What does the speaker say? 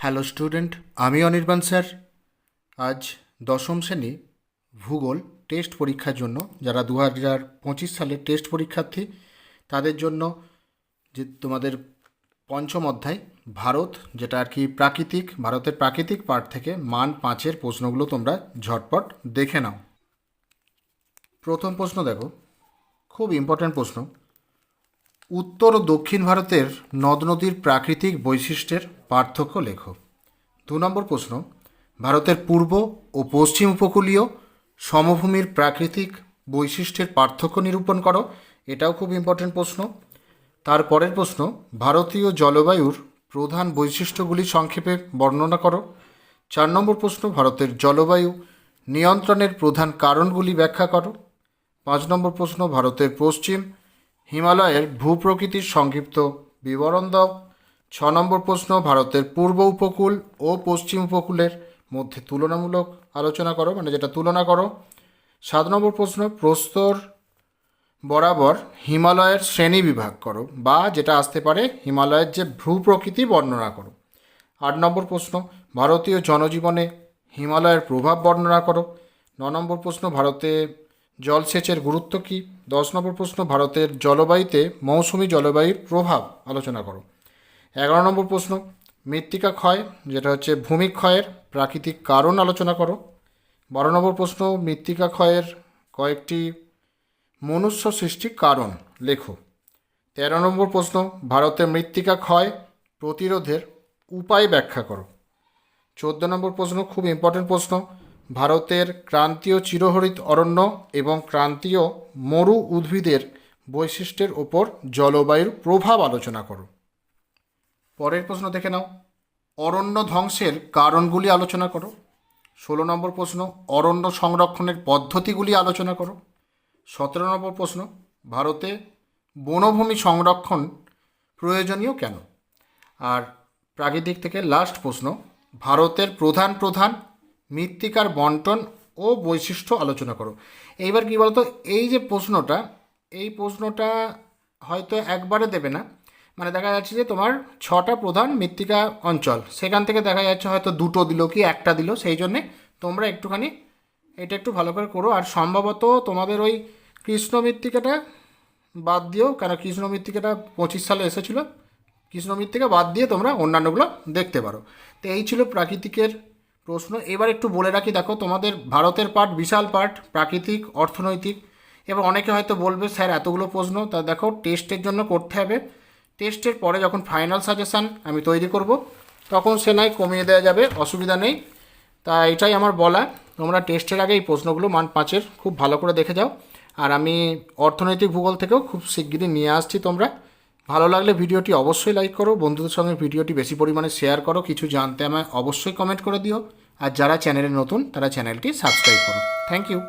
Hello student, আমি Anirban sir. আজ দশম শ্রেণী ভূগোল টেস্ট পরীক্ষার জন্য যারা 2025 সালের টেস্ট পরীক্ষার্থী তাদের জন্য যে তোমাদের পঞ্চম অধ্যায় ভারত, যেটা আর কি ভারতের প্রাকৃতিক পার্ট থেকে মান 5-এর প্রশ্নগুলো তোমরা ঝটপট দেখে নাও। প্রথম প্রশ্ন দেখো, খুব ইম্পর্ট্যান্ট প্রশ্ন। উত্তর ও দক্ষিণ ভারতের নদ নদীর প্রাকৃতিক বৈশিষ্ট্যের পার্থক্য লেখো। 2 নম্বর প্রশ্ন, ভারতের পূর্ব ও পশ্চিম উপকূলীয় সমভূমির প্রাকৃতিক বৈশিষ্ট্যের পার্থক্য নিরূপণ করো। এটাও খুব ইম্পর্টেন্ট প্রশ্ন। তারপরের প্রশ্ন, ভারতীয় জলবায়ুর প্রধান বৈশিষ্ট্যগুলি সংক্ষেপে বর্ণনা করো। 4 নম্বর প্রশ্ন, ভারতের জলবায়ু নিয়ন্ত্রণের প্রধান কারণগুলি ব্যাখ্যা করো। 5 নম্বর প্রশ্ন, ভারতের পশ্চিম হিমালয়ের ভূপ্রকৃতির সংক্ষিপ্ত বিবরণ দাও। 6 নম্বর প্রশ্ন, ভারতের পূর্ব উপকূল ও পশ্চিম উপকূলের মধ্যে তুলনামূলক আলোচনা করো, মানে যেটা তুলনা করো। 7 নম্বর প্রশ্ন, প্রস্তর বরাবর হিমালয়ের শ্রেণী বিভাগ করো, বা যেটা আসতে পারে হিমালয়ের যে ভূপ্রকৃতি বর্ণনা করো। 8 নম্বর প্রশ্ন, ভারতীয় জনজীবনে হিমালয়ের প্রভাব বর্ণনা করো। 9 নম্বর প্রশ্ন, ভারতে জলসেচের গুরুত্ব কী। 10 নম্বর প্রশ্ন, ভারতের জলবায়ুতে মৌসুমি জলবায়ুর প্রভাব আলোচনা করো। 11 নম্বর প্রশ্ন, মৃত্তিকা ক্ষয়, যেটা হচ্ছে ভূমিক্ষয়ের প্রাকৃতিক কারণ আলোচনা করো। 12 নম্বর প্রশ্ন, মৃত্তিকা ক্ষয়ের কয়েকটি মনুষ্য সৃষ্টি কারণ লেখো। 13 নম্বর প্রশ্ন, ভারতের মৃত্তিকা ক্ষয় প্রতিরোধের উপায় ব্যাখ্যা করো। 14 নম্বর প্রশ্ন, খুব ইম্পর্টেন্ট প্রশ্ন, ভারতের ক্রান্তীয় চিরহরিত অরণ্য এবং ক্রান্তীয় মরু উদ্ভিদের বৈশিষ্ট্যের ওপর জলবায়ুর প্রভাব আলোচনা করো। পরের প্রশ্ন দেখে নাও, অরণ্য ধ্বংসের কারণগুলি আলোচনা করো। 16 নম্বর প্রশ্ন, অরণ্য সংরক্ষণের পদ্ধতিগুলি আলোচনা করো। 17 নম্বর প্রশ্ন, ভারতে বনভূমি সংরক্ষণ প্রয়োজনীয় কেন। আর প্রাকৃতিক থেকে লাস্ট প্রশ্ন, ভারতের প্রধান প্রধান মৃত্তিকার বন্টন ও বৈশিষ্ট্য আলোচনা করো। এইবার কী বলতো, এই প্রশ্নটা হয়তো একবারে দেবে না, মানে দেখা যাচ্ছে যে তোমার 6টা প্রধান মৃত্তিকা অঞ্চল, সেখান থেকে দেখা যাচ্ছে হয়তো 2টো দিল কি 1টা দিল, সেই জন্যে তোমরা একটুখানি এটা একটু ভালো করে করো। আর সম্ভবত তোমাদের ওই কৃষ্ণ মৃত্তিকাটা বাদ দিও, কারণ কৃষ্ণ মৃত্তিকাটা 25 সালে এসেছিলো, কৃষ্ণ মৃত্তিকা বাদ দিয়ে তোমরা অন্যান্যগুলো দেখতে পারো। তো এই ছিল প্রাকৃতিকের প্রশ্ন। এবার একটু বলে রাখি, দেখো তোমাদের ভারতের পার্ট বিশাল পার্ট, প্রাকৃতিক, অর্থনৈতিক। এবার অনেকে হয়তো বলবে স্যার এতগুলো প্রশ্ন, তা দেখো টেস্টের জন্য করতে হবে। টেস্টের পরে যখন ফাইনাল সাজেশান আমি তৈরি করব তখন সে নয় কমিয়ে দেওয়া যাবে, অসুবিধা নেই। তা এটাই আমার বলা, তোমরা টেস্টের আগে এই প্রশ্নগুলো মান 5-এর খুব ভালো করে দেখে যাও। আর আমি অর্থনৈতিক ভূগোল থেকেও খুব শিগগিরই নিয়ে আসছি। তোমরা ভালো লাগলে ভিডিওটি অবশ্যই লাইক করো, বন্ধুদের সঙ্গে ভিডিওটি বেশি পরিমাণে শেয়ার করো, কিছু জানতে আমায় অবশ্যই কমেন্ট করে দিও। আর যারা চ্যানেলে নতুন তারা চ্যানেলটি সাবস্ক্রাইব করো। Thank you.